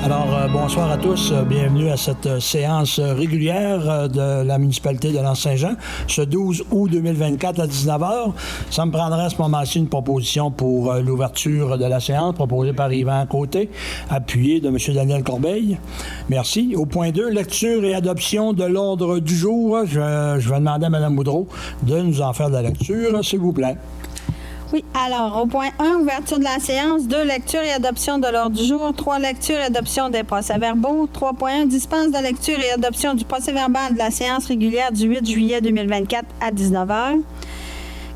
Alors, bonsoir à tous. Bienvenue à cette séance régulière de la municipalité de Lanse-Saint-Jean, ce 12 août 2024 à 19h. Ça me prendrait à ce moment-ci une proposition pour l'ouverture de la séance, proposée par Yvan Côté, appuyée de M. Daniel Corbeil. Merci. Au point 2, lecture et adoption de l'ordre du jour. Je vais demander à Mme Boudreau de nous en faire de la lecture, s'il vous plaît. Oui, alors, au point 1, ouverture de la séance, 2, lecture et adoption de l'ordre du jour, 3, lecture et adoption des procès-verbaux, 3.1, dispense de lecture et adoption du procès-verbal de la séance régulière du 8 juillet 2024 à 19h,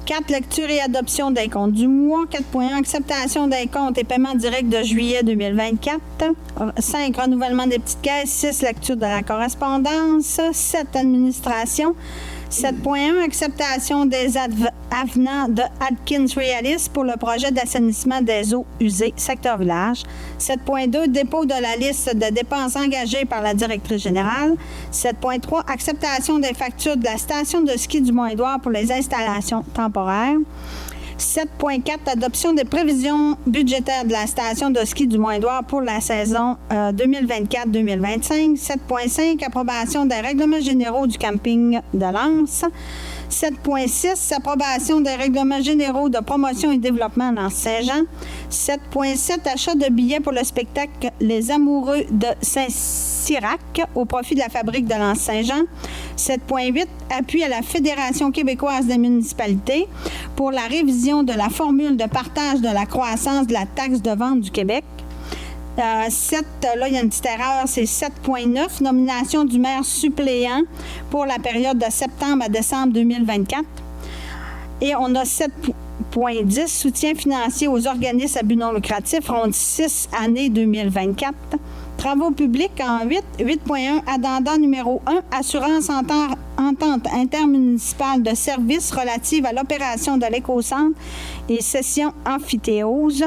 4, lecture et adoption des comptes du mois, 4.1, acceptation des comptes et paiements directs de juillet 2024, 5, renouvellement des petites caisses, 6, lecture de la correspondance, 7, administration, 7.1, acceptation des avenants de Atkins Realis pour le projet d'assainissement des eaux usées, secteur village. 7.2, dépôt de la liste de dépenses engagées par la directrice générale. 7.3, acceptation des factures de la station de ski du Mont-Édouard pour les installations temporaires. 7.4, adoption des prévisions budgétaires de la station de ski du Mont-Édouard pour la saison 2024-2025. 7.5, approbation des règlements généraux du camping de Lens. 7.6, approbation des règlements généraux de promotion et développement dans Saint-Jean. 7.7, achat de billets pour le spectacle Les Amoureux de Saint-Cyrac au profit de la fabrique de Lens-Saint-Jean. 7.8, appui à la Fédération québécoise des municipalités pour la révision de la formule de partage de la croissance de la taxe de vente du Québec. 7, là, il y a une petite erreur, c'est 7.9, nomination du maire suppléant pour la période de septembre à décembre 2024. Et on a 7.10, soutien financier aux organismes à but non lucratif, ronde 6, année 2024. Travaux publics en 8, 8.1, addenda numéro 1, assurance entente intermunicipale de services relative à l'opération de l'éco-centre et session amphithéose.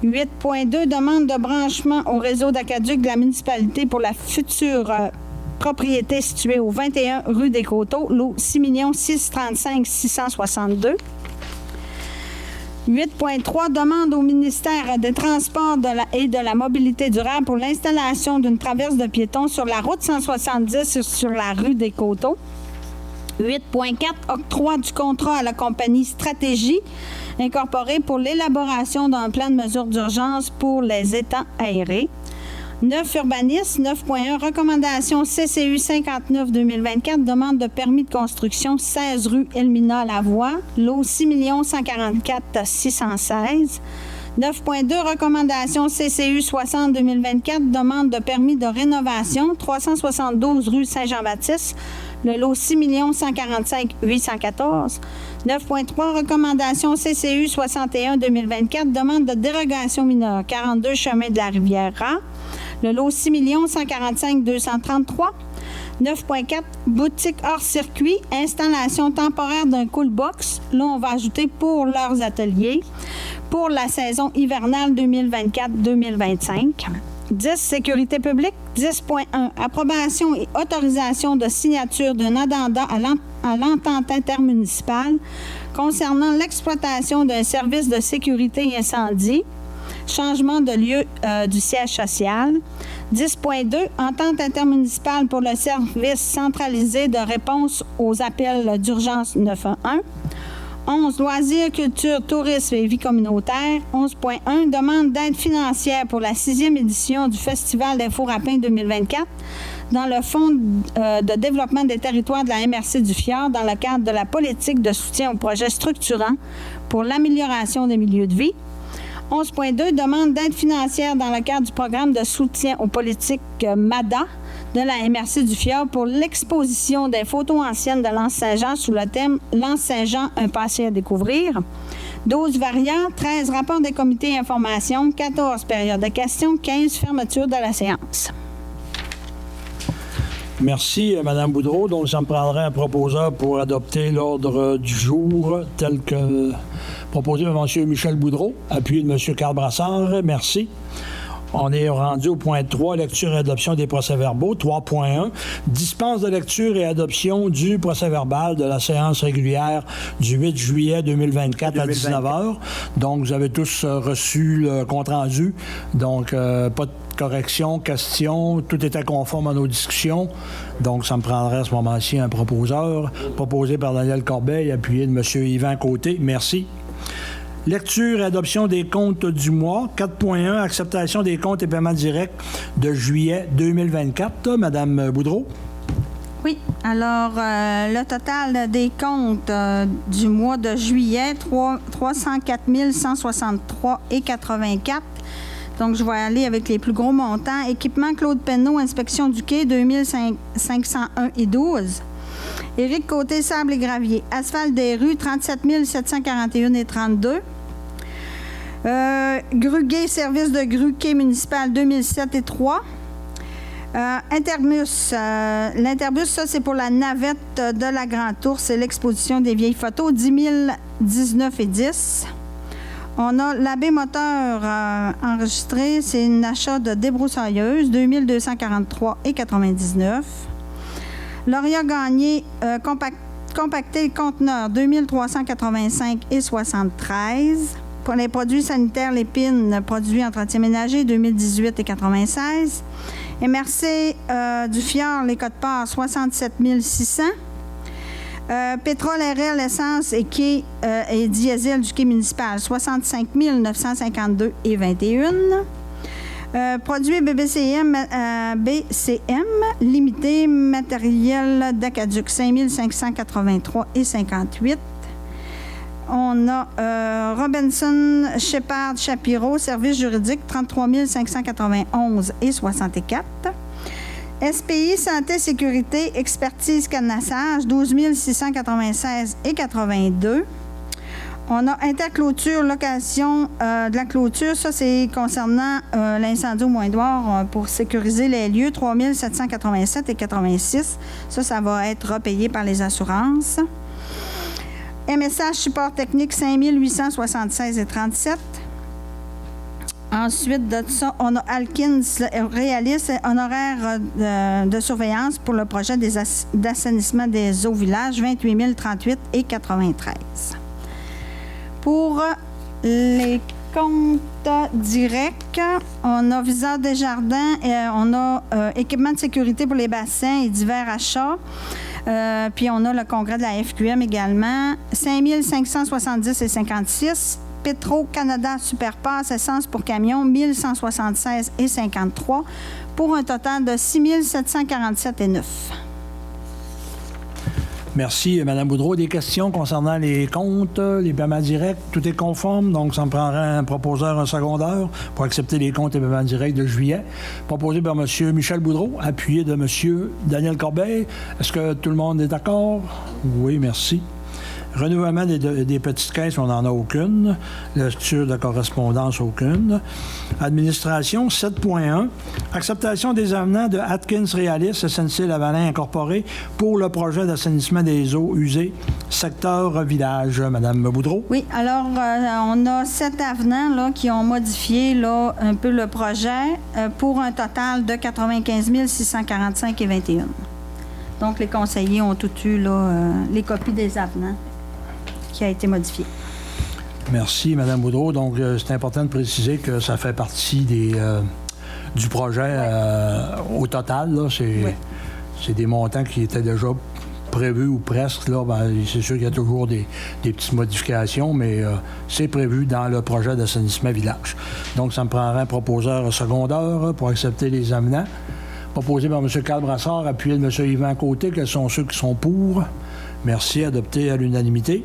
8.2, demande de branchement au réseau d'aqueduc de la municipalité pour la future propriété située au 21 rue des Coteaux, lot 6 635 662. 8.3, demande au ministère des Transports et de la Mobilité durable pour l'installation d'une traverse de piétons sur la route 170 sur la rue des Coteaux. 8.4, octroi du contrat à la compagnie Stratégie incorporée pour l'élaboration d'un plan de mesures d'urgence pour les étangs aérés. 9, urbanisme. 9.1, recommandation CCU 59-2024, demande de permis de construction 16 rue Elmina-Lavoie, lot 6 144 616. 9.2, recommandation CCU 60-2024, demande de permis de rénovation 372 rue Saint-Jean-Baptiste, le lot 6 145 814. 9.3, recommandation CCU 61-2024, demande de dérogation mineure 42 chemin de la Riviera, le lot 6 145 233. 9.4, boutique hors circuit, installation temporaire d'un cool box. Là, on va ajouter pour leurs ateliers pour la saison hivernale 2024-2025. 10, sécurité publique. 10.1, approbation et autorisation de signature d'un addenda à l'entente intermunicipale concernant l'exploitation d'un service de sécurité et incendie. Changement de lieu du siège social. 10.2, entente intermunicipale pour le service centralisé de réponse aux appels d'urgence 911. 11, loisirs, culture, tourisme et vie communautaire. 11.1, demande d'aide financière pour la 6e édition du Festival des Fours à pain 2024 dans le Fonds de développement des territoires de la MRC du Fjord dans le cadre de la politique de soutien aux projets structurants pour l'amélioration des milieux de vie. 11.2, demande d'aide financière dans le cadre du programme de soutien aux politiques MADA de la MRC du Fjord pour l'exposition des photos anciennes de Lens-Saint-Jean sous le thème « Lens-Saint-Jean, un passé à découvrir ». 12 variants, 13 rapports des comités information, 14 périodes de questions, 15 fermetures de la séance. Merci, Mme Boudreau. Donc, ça me prendrait un proposeur pour adopter l'ordre du jour tel que proposé par M. Michel Boudreau, appuyé de M. Carl Brassard. Merci. On est rendu au point 3, lecture et adoption des procès-verbaux. 3.1, dispense de lecture et adoption du procès-verbal de la séance régulière du 8 juillet 2024 à 19h. Donc, vous avez tous reçu le compte-rendu. Donc, pas de correction, question, tout était conforme à nos discussions. Donc, ça me prendrait à ce moment-ci un proposeur, proposé par Daniel Corbeil, appuyé de M. Yvan Côté. Merci. Lecture et adoption des comptes du mois. 4.1, acceptation des comptes et paiements directs de juillet 2024. Madame Boudreau. Oui. Alors, le total des comptes du mois de juillet, 304 163,84. Donc, je vais aller avec les plus gros montants. Équipement Claude Penneau, inspection du quai, 2501,12. Éric Côté, sable et gravier. Asphalte des rues, 37 741,32. Gruguet, service de grue, quai municipal, 2007,3. Interbus. L'Interbus, ça, c'est pour la navette de la Grande Ourse et l'exposition des vieilles photos, 10 019,10. On a l'abbé moteur enregistré, c'est un achat de débroussailleuse, 2243,99. Lauria Gagné, compacté conteneur, 2385,73. Pour les produits sanitaires, l'épine, produits entretien ménager, 2018,96. MRC du Fjord, les codes-parts, 67 600. Pétrole RL, essence et quai et diesel du quai municipal, 65 952,21. Produits BCM, limité, matériel d'Acaduc, 5 583,58. On a Robinson Shepard Shapiro, service juridique, 33 591,64. SPI Santé Sécurité Expertise Cadenassage, 12 696,82. On a Interclôture, location de la clôture. Ça, c'est concernant l'incendie au Moindroir pour sécuriser les lieux, 3 787,86. Ça va être repayé par les assurances. MSH Support Technique, 5 876,37. Ensuite de ça, on a Alkins réalise honoraire de surveillance pour le projet d'assainissement des eaux villages, 28 038,93. Pour les comptes directs, on a Viseur des Jardins, on a équipement de sécurité pour les bassins et divers achats. Puis on a le congrès de la FQM également, 5 570,56. Petro-Canada Superpass, essence pour camion, 1176,53 pour un total de 6 747,9. Merci, Mme Boudreau. Des questions concernant les comptes, les paiements directs, tout est conforme, donc ça me prendrait un proposeur, un secondeur pour accepter les comptes et paiements directs de juillet. Proposé par M. Michel Boudreau, appuyé de M. Daniel Corbeil. Est-ce que tout le monde est d'accord? Oui, merci. Renouvellement des petites caisses, on n'en a aucune. Lecture de correspondance, aucune. Administration, 7.1. Acceptation des avenants de Atkins Realis, SNC-Lavalin Incorporé, pour le projet d'assainissement des eaux usées, secteur village. Madame Boudreau. Oui, alors, on a 7 avenants là, qui ont modifié là, un peu le projet pour un total de 95 645,21. Donc, les conseillers ont tout eu là, les copies des avenants qui a été modifié. Merci, Mme Boudreau. Donc, c'est important de préciser que ça fait partie du projet au total. Là, c'est des montants qui étaient déjà prévus ou presque. Là, c'est sûr qu'il y a toujours des petites modifications, mais c'est prévu dans le projet d'assainissement village. Donc, ça me prendrait un proposeur secondaire pour accepter les amenants. Proposé par M. Carl Brassard, appuyé de M. Yvan Côté. Quels sont ceux qui sont pour? Merci. Adopté à l'unanimité.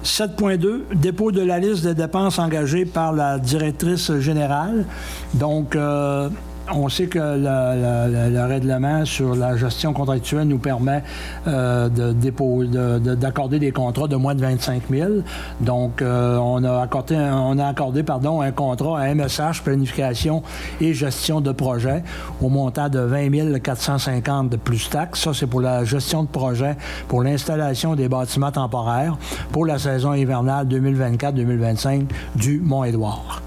7.2, dépôt de la liste des dépenses engagées par la directrice générale. Donc, on sait que le règlement sur la gestion contractuelle nous permet d'accorder des contrats de moins de 25 000. Donc, on a accordé un contrat à MSH, planification et gestion de projet, au montant de 20 450 de plus taxes. Ça, c'est pour la gestion de projet pour l'installation des bâtiments temporaires pour la saison hivernale 2024-2025 du Mont-Édouard.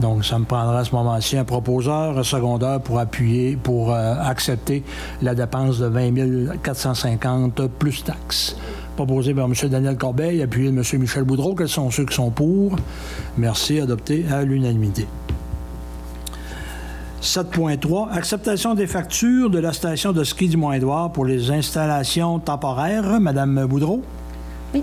Donc, ça me prendra à ce moment-ci un proposeur, un secondeur pour appuyer, pour accepter la dépense de 20 450 plus taxes. Proposé par M. Daniel Corbeil, appuyé de M. Michel Boudreau. Quels sont ceux qui sont pour? Merci. Adopté à l'unanimité. 7.3. Acceptation des factures de la station de ski du Mont-Édouard pour les installations temporaires. Madame Boudreau? Oui.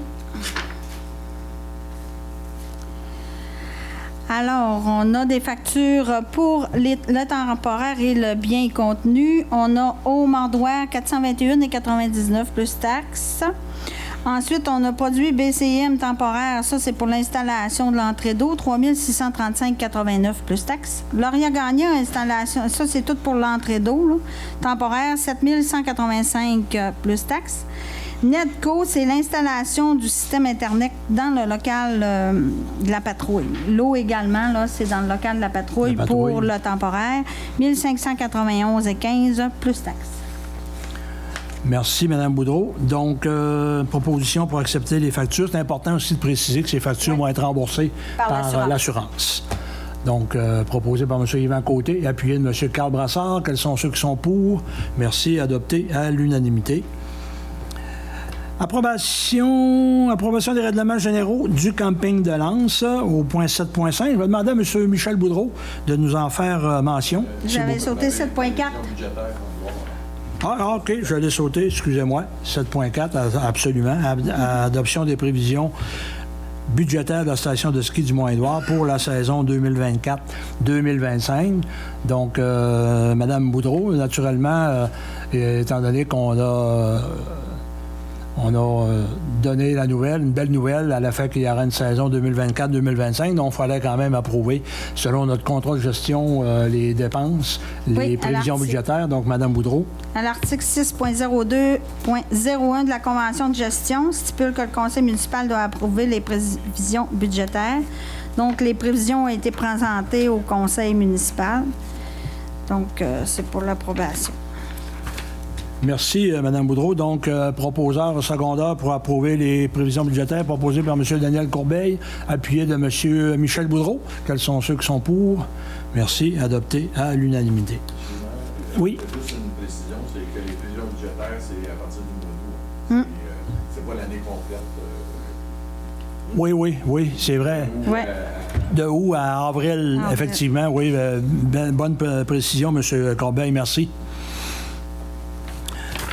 Alors, on a des factures pour le temporaire et le bien contenu. On a au Mordoir 421,99 plus taxes. Ensuite, on a produit BCM temporaire. Ça, c'est pour l'installation de l'entrée d'eau, 3635,89 plus taxes. Laurier-Gagnon, installation, ça, c'est tout pour l'entrée d'eau, là. Temporaire, 7185 plus taxes. Netco, c'est l'installation du système Internet dans le local de la patrouille. L'eau également, là, c'est dans le local de la patrouille, pour le temporaire. 1591,15 plus taxes. Merci, Mme Boudreau. Donc, proposition pour accepter les factures. C'est important aussi de préciser que ces factures vont être remboursées par l'assurance. Donc, proposé par M. Yvan Côté et appuyé de M. Carl Brassard. Quels sont ceux qui sont pour? Merci. Adopté à l'unanimité. Approbation des règlements généraux du camping de Lens au point 7.5. Je vais demander à M. Michel Boudreau de nous en faire mention. J'avais sauté 7.4. Ah, OK, je l'ai sauté, excusez-moi. 7.4, absolument. Adoption des prévisions budgétaires de la station de ski du Mont-Édouard pour la saison 2024-2025. Donc, Mme Boudreau, naturellement, étant donné qu'on a... On a donné la nouvelle, une belle nouvelle à la fait qu'il y aura une saison 2024-2025, donc il fallait quand même approuver, selon notre contrat de gestion, les dépenses, les prévisions budgétaires. Donc, Mme Boudreau. À l'article 6.02.01 de la Convention de gestion, stipule que le Conseil municipal doit approuver les prévisions budgétaires. Donc, les prévisions ont été présentées au Conseil municipal. Donc, c'est pour l'approbation. Merci, Mme Boudreau. Donc, proposeur secondeur pour approuver les prévisions budgétaires proposées par M. Daniel Corbeil, appuyé de M. Michel Boudreau. Quels sont ceux qui sont pour? Merci. Adopté à l'unanimité. Oui. Juste une précision, c'est que les prévisions budgétaires, c'est à partir du mois d'août. C'est pas l'année complète. Oui, c'est vrai. Ouais. De août à avril, effectivement. Oui, bonne précision, M. Corbeil. Merci.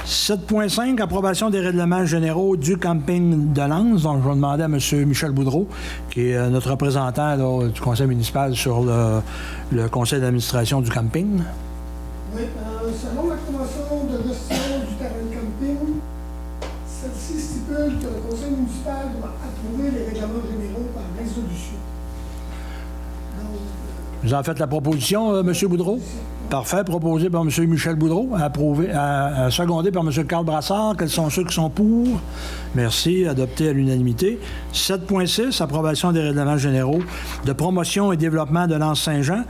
7.5, approbation des règlements généraux du camping de Lens. Donc, je vais demander à M. Michel Boudreau, qui est notre représentant là, du conseil municipal sur le conseil d'administration du camping. Oui, selon la convention de gestion du terrain de camping, celle-ci stipule que le conseil municipal doit approuver les règlements généraux par résolution. Vous en faites la proposition, M. Boudreau? Parfait. Proposé par M. Michel Boudreau, secondé par M. Carl Brassard. Quels sont ceux qui sont pour? Merci. Adopté à l'unanimité. 7.6, approbation des règlements généraux de promotion et développement de Lens-Saint-Jean.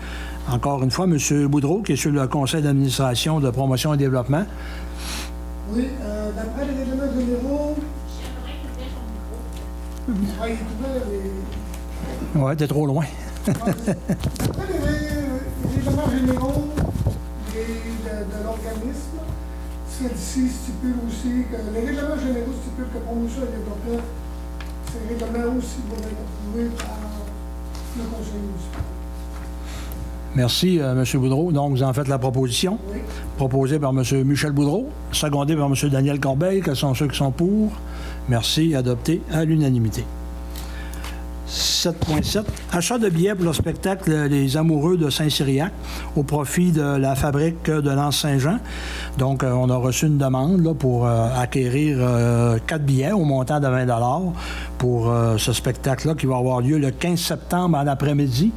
Encore une fois, M. Boudreau, qui est sur le conseil d'administration de promotion et développement. Oui, d'après les règlements généraux... Oui, il est ouvert, mais... Oui, t'es trop loin. D'après les règlements généraux de l'organisme, celle-ci stipule aussi que les règlements généraux stipulent que promotion et développement, ces règlements aussi doivent être approuvés par le conseil municipal. Merci, M. Boudreau. Donc, vous en faites la proposition. Oui. Proposée par M. Michel Boudreau, secondée par M. Daniel Corbeil. Quels sont ceux qui sont pour? Merci. Adopté à l'unanimité. 7.7. Achat de billets pour le spectacle Les Amoureux de Saint-Cyriac au profit de la fabrique de Lens-Saint-Jean. Donc, on a reçu une demande là, pour acquérir 4 billets au montant de 20 $ pour ce spectacle-là qui va avoir lieu le 15 septembre en après-midi,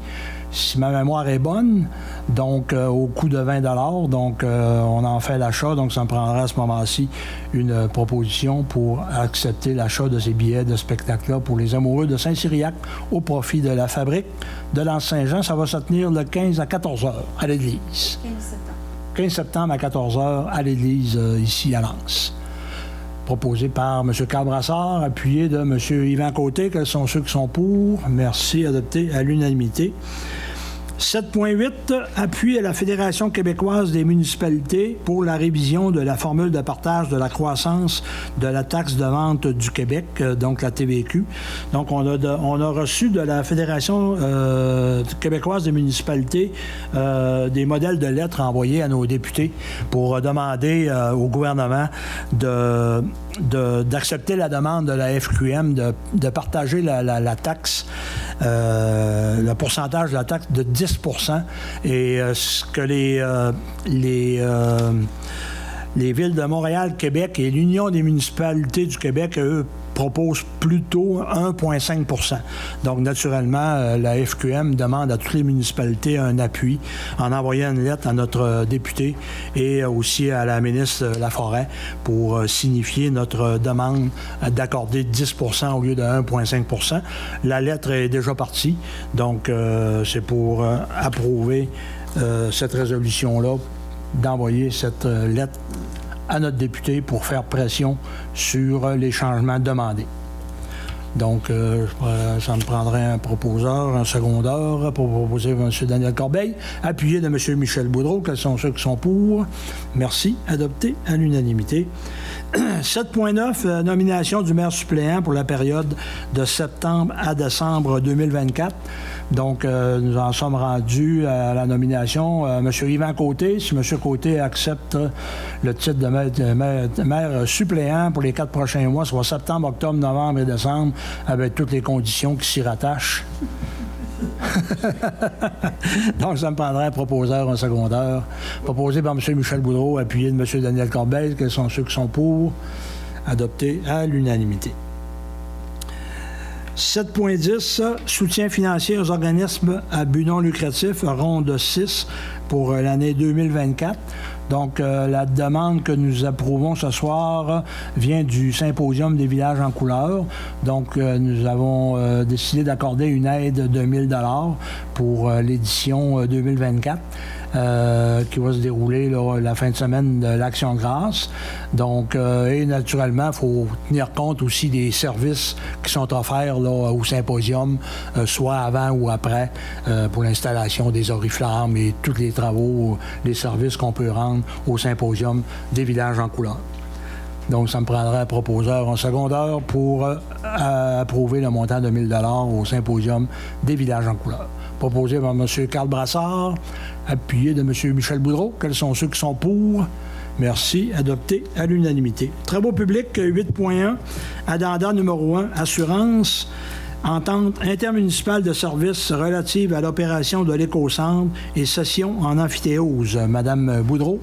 si ma mémoire est bonne, donc au coût de 20 $. Donc, on en fait l'achat. Donc, ça me prendra à ce moment-ci une proposition pour accepter l'achat de ces billets de spectacle-là pour les Amoureux de Saint-Cyriac au profit de la fabrique de Lens-Saint-Jean. Ça va se tenir le 15 à 14 h à l'église. 15 septembre à 14 h à l'église ici à Lens. Proposé par M. Carl Brassard, appuyé de M. Yvan Côté. Quels sont ceux qui sont pour? Merci. Adopté à l'unanimité. 7.8, appui à la Fédération québécoise des municipalités pour la révision de la formule de partage de la croissance de la taxe de vente du Québec, donc la TVQ. Donc, on a reçu de la Fédération québécoise des municipalités des modèles de lettres envoyés à nos députés pour demander au gouvernement d'accepter la demande de la FQM de partager la taxe, le pourcentage de la taxe de 10 % et ce que les villes de Montréal, Québec et l'Union des municipalités du Québec, eux, proposent plutôt 1,5 %. Donc, naturellement, la FQM demande à toutes les municipalités un appui en envoyant une lettre à notre député et aussi à la ministre Laforêt pour signifier notre demande d'accorder 10 % au lieu de 1,5 %. La lettre est déjà partie, donc c'est pour approuver cette résolution-là, d'envoyer cette lettre à notre député pour faire pression sur les changements demandés. Donc, ça me prendrait un proposeur, un secondeur pour proposer M. Daniel Corbeil, appuyé de M. Michel Boudreau. Quels sont ceux qui sont pour? Merci. Adopté à l'unanimité. 7.9, nomination du maire suppléant pour la période de septembre à décembre 2024. Donc, nous en sommes rendus à la nomination. M. Yvan Côté, si M. Côté accepte le titre de maire suppléant pour les 4 prochains mois, soit septembre, octobre, novembre et décembre, avec toutes les conditions qui s'y rattachent. Donc, ça me prendrait un proposeur, un secondeur. Proposé par M. Michel Boudreau, appuyé de M. Daniel Corbeil. Quels sont ceux qui sont pour? Adopté à l'unanimité. 7.10, soutien financier aux organismes à but non lucratif, ronde 6 pour l'année 2024. Donc, la demande que nous approuvons ce soir vient du Symposium des villages en couleur. Donc, nous avons décidé d'accorder une aide de 1 000 $ pour l'édition 2024. Qui va se dérouler là, la fin de semaine de l'Action de grâce. Donc, et naturellement, il faut tenir compte aussi des services qui sont offerts là, au symposium, soit avant ou après, pour l'installation des oriflammes et tous les travaux, les services qu'on peut rendre au symposium des villages en couleur. Donc, ça me prendrait un proposeur, un secondeur pour approuver le montant de 1 000 $ au symposium des villages en couleur. Proposé par M. Carl Brassard, appuyé de M. Michel Boudreau. Quels sont ceux qui sont pour? Merci. Adopté à l'unanimité. Travaux publics 8.1, addenda numéro 1, assurance, entente intermunicipale de services relative à l'opération de l'éco-centre et session en amphithéose. Madame Boudreau.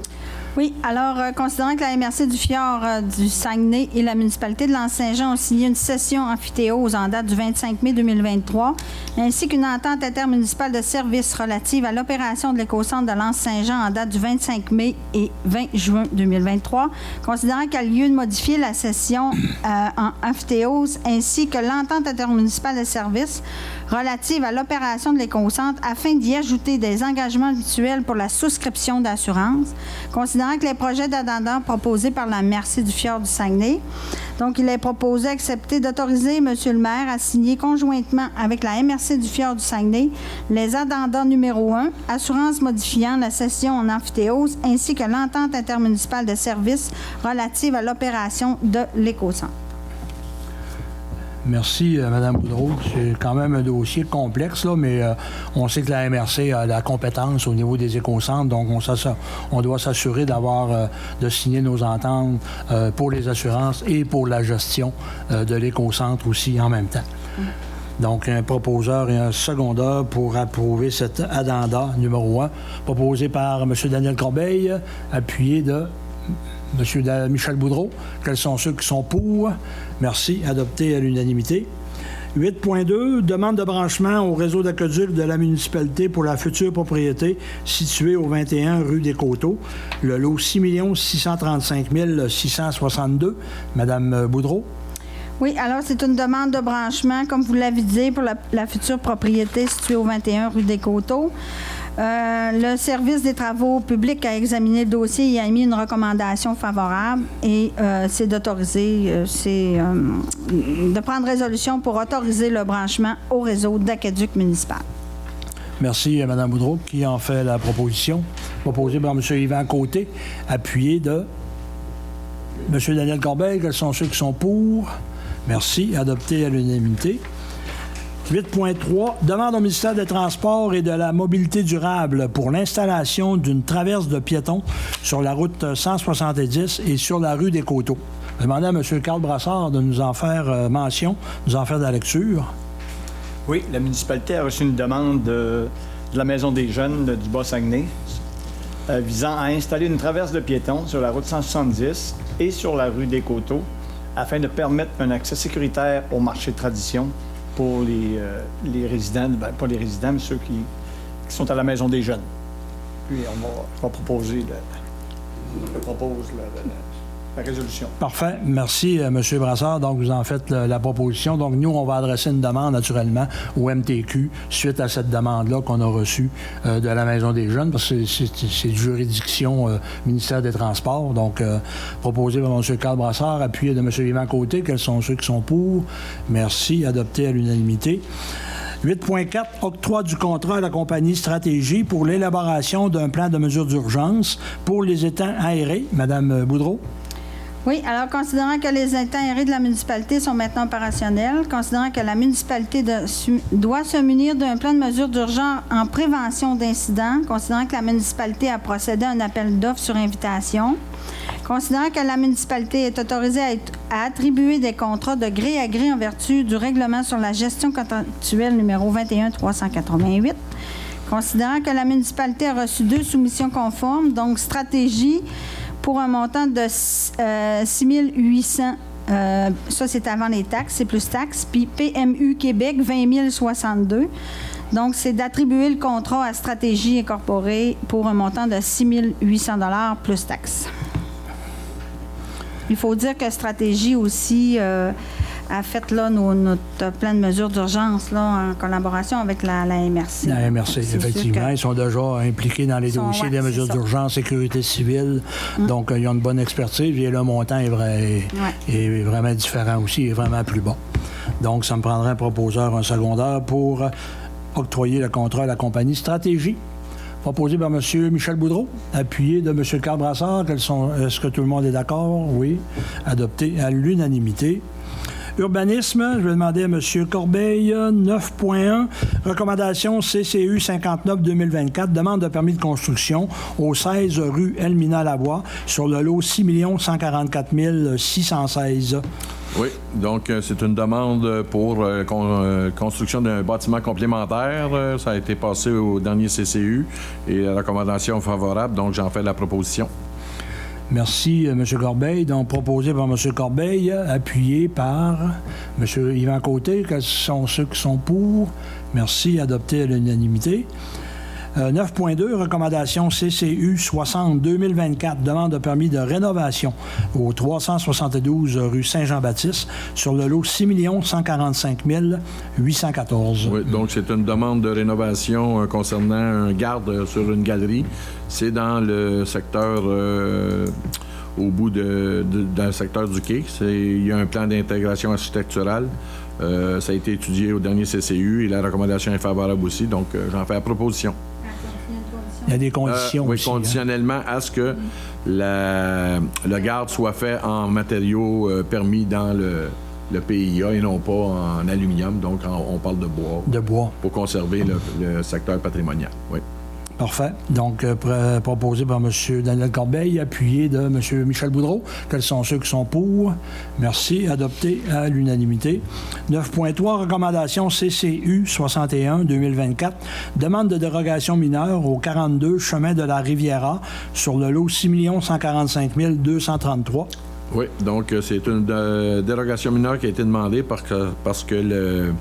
Oui, alors, considérant que la MRC du Fjord du Saguenay et la municipalité de l'Anse-Saint-Jean ont signé une session amphithéose en date du 25 mai 2023, ainsi qu'une entente intermunicipale de services relative à l'opération de l'éco-centre de l'Anse-Saint-Jean en date du 25 mai et 20 juin 2023, considérant qu'il y a lieu de modifier la session en amphithéose ainsi que l'entente intermunicipale de services relative à l'opération de l'éco-centre afin d'y ajouter des engagements mutuels pour la souscription d'assurance, considérant que les projets d'addenda proposés par la MRC du Fjord du Saguenay, donc il est proposé d'accepter d'autoriser M. le maire à signer conjointement avec la MRC du Fjord du Saguenay les addendas numéro 1, assurance modifiant la session en amphithéose ainsi que l'entente intermunicipale de services relative à l'opération de l'éco-centre. Merci, Mme Boudreau. C'est quand même un dossier complexe, là, mais on sait que la MRC a la compétence au niveau des éco-centres, donc on doit s'assurer de signer nos ententes pour les assurances et pour la gestion de l'éco-centre aussi en même temps. Donc, un proposeur et un secondeur pour approuver cet addenda numéro 1, proposé par M. Daniel Corbeil, appuyé de M. Michel Boudreau. Quels sont ceux qui sont pour? Merci. Adopté à l'unanimité. 8.2, demande de branchement au réseau d'aqueduc de la municipalité pour la future propriété située au 21 rue des Coteaux. Le lot 6 635 662. Madame Boudreau. Oui, alors c'est une demande de branchement, comme vous l'avez dit, pour la future propriété située au 21 rue des Coteaux. Le service des travaux publics a examiné le dossier et a émis une recommandation favorable et c'est d'autoriser, de prendre résolution pour autoriser le branchement au réseau d'aqueduc municipal. Merci, Mme Boudreau, qui en fait la proposition. Proposée par M. Yvan Côté, appuyé de M. Daniel Corbeil. Quels sont ceux qui sont pour? Merci. Adopté à l'unanimité. 8.3. Demande au ministère des Transports et de la Mobilité durable pour l'installation d'une traverse de piétons sur la route 170 et sur la rue des Coteaux. Je vais demander à M. Carl Brassard de nous en faire mention, nous en faire de la lecture. Oui, la municipalité a reçu une demande de la Maison des Jeunes du Bas-Saguenay visant à installer une traverse de piétons sur la route 170 et sur la rue des Coteaux afin de permettre un accès sécuritaire au marché de tradition pour les résidents, pas les résidents, mais ceux qui sont à la Maison des Jeunes. Puis on va proposer la résolution. Parfait. Merci, M. Brassard. Donc, vous en faites la proposition. Donc, nous, on va adresser une demande, naturellement, au MTQ suite à cette demande-là qu'on a reçue de la Maison des Jeunes, parce que c'est de juridiction ministère des Transports. Donc, proposé par M. Carl Brassard, appuyé de M. Yvan Côté. Quels sont ceux qui sont pour? Merci. Adopté à l'unanimité. 8.4, octroi du contrat à la compagnie Stratégie pour l'élaboration d'un plan de mesures d'urgence pour les étangs aérés. Mme Boudreau. Oui, alors considérant que les étangs aérés de la municipalité sont maintenant opérationnels, considérant que la municipalité doit se munir d'un plan de mesures d'urgence en prévention d'incidents, considérant que la municipalité a procédé à un appel d'offres sur invitation, considérant que la municipalité est autorisée à attribuer des contrats de gré à gré en vertu du règlement sur la gestion contractuelle numéro 21-388, considérant que la municipalité a reçu 2 soumissions conformes, donc Stratégie pour un montant de 6 800, ça c'est avant les taxes, c'est plus taxes, puis PMU Québec 20 062. Donc, c'est d'attribuer le contrat à Stratégie Incorporée pour un montant de 6 800 $ plus taxes. Il faut dire que Stratégie aussi a fait là, notre plan de mesures d'urgence là, en collaboration avec la MRC. La MRC, effectivement. Ils sont déjà impliqués dans les dossiers des mesures d'urgence, sécurité civile. Donc, ils ont une bonne expertise et le montant est vraiment différent aussi, est vraiment plus bas. Donc, ça me prendrait un proposeur, un secondaire pour octroyer le contrat à la compagnie Stratégie. Proposé par M. Michel Boudreau, appuyé de M. Carl Brassard. Est-ce que tout le monde est d'accord? Oui. Adopté à l'unanimité. Urbanisme, je vais demander à M. Corbeil, 9.1, recommandation CCU 59-2024, demande de permis de construction au 16 rue Elmina-Lavoie sur le lot 6 144 616. Oui, donc c'est une demande pour construction d'un bâtiment complémentaire. Ça a été passé au dernier CCU et la recommandation favorable, donc j'en fais la proposition. Merci, M. Corbeil. Donc, proposé par M. Corbeil, appuyé par M. Yvan Côté. Quels sont ceux qui sont pour? Merci, adopté à l'unanimité. 9.2, recommandation CCU 60-2024, demande de permis de rénovation au 372 rue Saint-Jean-Baptiste sur le lot 6 145 814. Oui, donc c'est une demande de rénovation concernant un garde sur une galerie. C'est dans le secteur, au bout dans le secteur du quai. Il y a un plan d'intégration architecturale. Ça a été étudié au dernier CCU et la recommandation est favorable aussi, donc j'en fais la proposition. Il y a des conditions oui, aussi. conditionnellement à ce que le garde soit fait en matériaux permis dans le PIA et non pas en aluminium. Donc, on parle de bois. De bois. Pour conserver le secteur patrimonial. Oui. Parfait. Donc, proposé par M. Daniel Corbeil, appuyé de M. Michel Boudreau. Quels sont ceux qui sont pour? Merci. Adopté à l'unanimité. 9.3, recommandation CCU 61-2024. Demande de dérogation mineure au 42 chemin de la Riviera sur le lot 6 145 233. Oui, donc c'est une dérogation mineure qui a été demandée parce que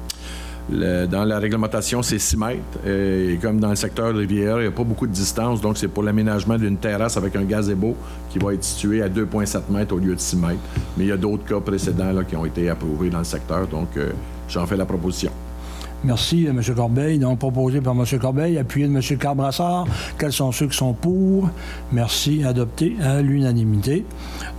dans la réglementation, c'est 6 mètres. Et comme dans le secteur de Rivière, il n'y a pas beaucoup de distance. Donc, c'est pour l'aménagement d'une terrasse avec un gazebo qui va être situé à 2,7 mètres au lieu de 6 mètres. Mais il y a d'autres cas précédents là, qui ont été approuvés dans le secteur. Donc, j'en fais la proposition. Merci, M. Corbeil. Donc, proposé par M. Corbeil, appuyé de M. Carl-Brassard. Quels sont ceux qui sont pour? Merci, adopté à l'unanimité.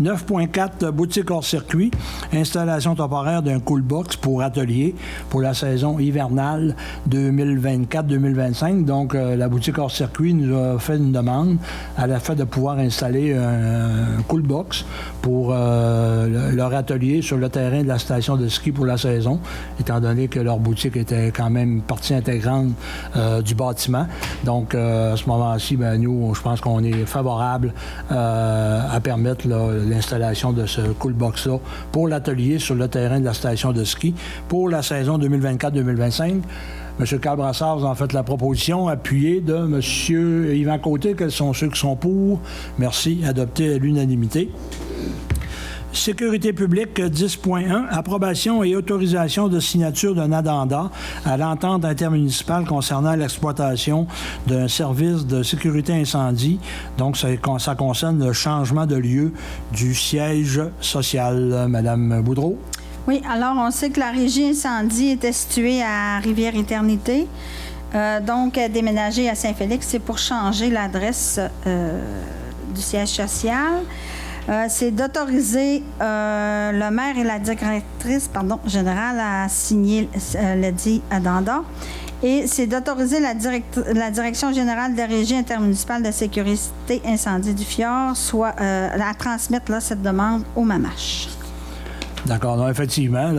9.4, boutique hors circuit. Installation temporaire d'un cool box pour atelier pour la saison hivernale 2024-2025. Donc, la boutique hors circuit nous a fait une demande à la fin de pouvoir installer un cool box pour leur atelier sur le terrain de la station de ski pour la saison, étant donné que leur boutique était quand même partie intégrante du bâtiment. Donc, à ce moment-ci, nous, je pense qu'on est favorable à permettre l'installation de ce cool box-là pour l'atelier sur le terrain de la station de ski pour la saison 2024-2025. M. Carl-Brassard, vous en faites la proposition, appuyée de M. Yvan Côté. Quels sont ceux qui sont pour? Merci, adopté à l'unanimité. Sécurité publique 10.1, approbation et autorisation de signature d'un addenda à l'entente intermunicipale concernant l'exploitation d'un service de sécurité incendie. Donc, ça concerne le changement de lieu du siège social. Madame Boudreau. Oui, alors on sait que la régie incendie était située à Rivière-Éternité. Donc, déménager à Saint-Félix, c'est pour changer l'adresse du siège social. C'est d'autoriser le maire et la directrice générale à signer le dit addenda. Et c'est d'autoriser la Direction générale de la Régie intermunicipale de sécurité incendie du Fjord, soit à transmettre cette demande au MAMACH. D'accord. Donc, effectivement,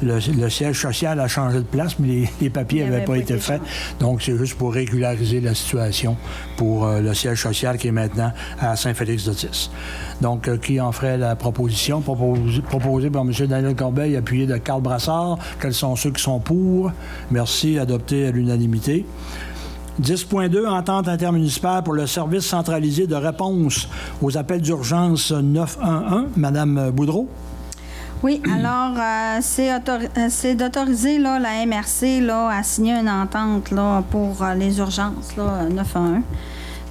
le siège social a changé de place, mais les papiers n'avaient pas été faits. Donc, c'est juste pour régulariser la situation pour le siège social qui est maintenant à Saint-Félix-d'Otis. Donc, qui en ferait la proposition? Proposée par M. Daniel Corbeil, appuyé de Carl Brassard. Quels sont ceux qui sont pour? Merci, adopté à l'unanimité. 10.2, entente intermunicipale pour le service centralisé de réponse aux appels d'urgence 911. Madame Boudreau. Oui, alors, c'est d'autoriser la MRC à signer une entente pour les urgences 911.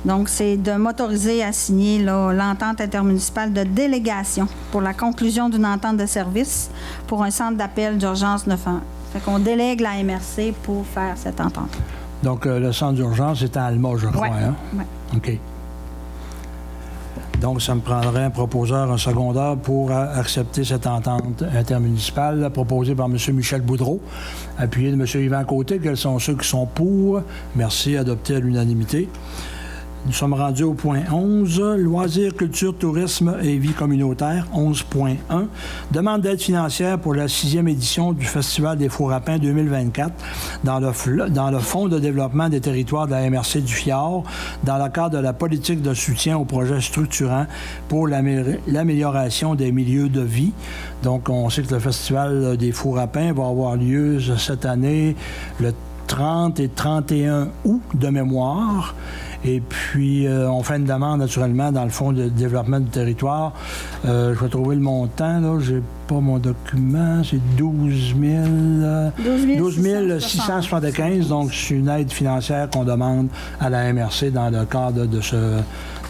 Donc, c'est de m'autoriser à signer l'entente intermunicipale de délégation pour la conclusion d'une entente de service pour un centre d'appel d'urgence 911. Fait qu'on délègue la MRC pour faire cette entente. Donc, le centre d'urgence est à Alma, je crois. Hein? Oui. OK. Donc, ça me prendrait un proposeur, un secondaire pour accepter cette entente intermunicipale proposée par M. Michel Boudreau, appuyé de M. Yvan Côté. Quels sont ceux qui sont pour? Merci, adopté à l'unanimité. Nous sommes rendus au point 11, loisirs, culture, tourisme et vie communautaire, 11.1. Demande d'aide financière pour la 6e édition du Festival des Fours à Pain 2024 dans le Fonds de développement des territoires de la MRC du Fjord, dans le cadre de la politique de soutien aux projets structurants pour l'amélioration des milieux de vie. Donc, on sait que le Festival des Fours à Pain va avoir lieu cette année le 30 et 31 août de mémoire. Et puis, on fait une demande, naturellement, dans le Fonds de développement du territoire. Je vais trouver le montant, là. Je n'ai pas mon document. C'est 12 675. Donc, c'est une aide financière qu'on demande à la MRC dans le cadre de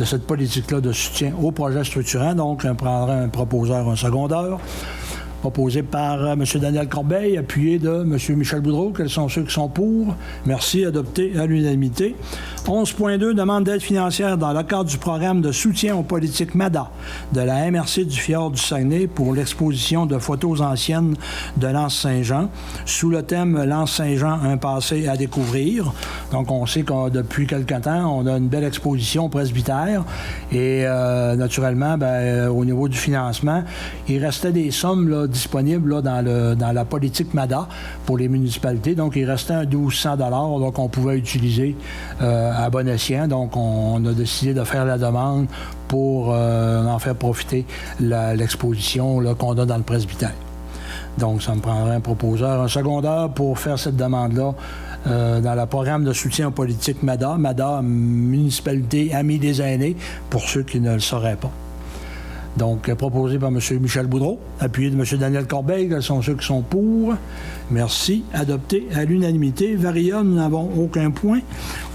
cette politique-là de soutien aux projets structurants. Donc, on prendra un proposeur, un secondaire. Proposé par M. Daniel Corbeil, appuyé de M. Michel Boudreau. Quels sont ceux qui sont pour? Merci, adopté à l'unanimité. 11.2, demande d'aide financière dans le cadre du programme de soutien aux politiques MADA de la MRC du Fjord du Saguenay pour l'exposition de photos anciennes de l'Anse-Saint-Jean sous le thème « L'Anse-Saint-Jean, un passé à découvrir ». Donc, on sait que depuis quelque temps, on a une belle exposition au presbytère et naturellement, au niveau du financement, il restait des sommes disponibles dans la politique MADA pour les municipalités. Donc, il restait un 1200 $ qu'on pouvait utiliser à bon escient. Donc, on a décidé de faire la demande pour en faire profiter l'exposition qu'on a dans le presbytère. Donc, ça me prendrait un proposeur, un secondaire pour faire cette demande-là dans le programme de soutien aux politiques MADA. MADA, Municipalité Amis des aînés, pour ceux qui ne le sauraient pas. Donc, proposé par M. Michel Boudreau, appuyé de M. Daniel Corbeil. Quels sont ceux qui sont pour? Merci. Adopté à l'unanimité. Varia, nous n'avons aucun point.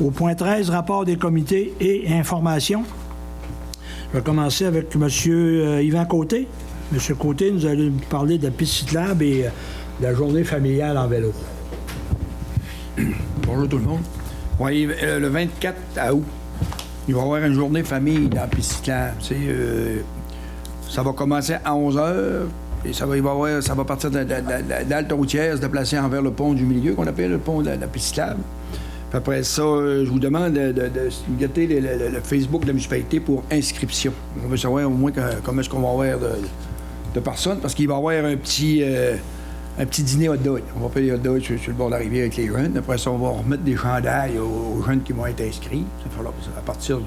Au point 13, rapport des comités et informations. Je vais commencer avec M. Yvan Côté. M. Côté, nous allons parler de la piste cyclable et de la journée familiale en vélo. Bonjour tout le monde. Oui, le 24 août, il va y avoir une journée famille dans la piste cyclable. Ça va commencer à 11h et ça va partir de l'halte routière, se déplacer envers le pont du milieu, qu'on appelle le pont de la piste cyclable. Puis après ça, je vous demande de guetter le Facebook de la municipalité pour inscription. On veut savoir au moins comment est-ce qu'on va avoir de personnes, parce qu'il va y avoir un petit dîner hot dog. On va faire des hot dogs sur le bord de la rivière avec les jeunes. Après ça, on va remettre des chandails aux jeunes qui vont être inscrits. Ça va à partir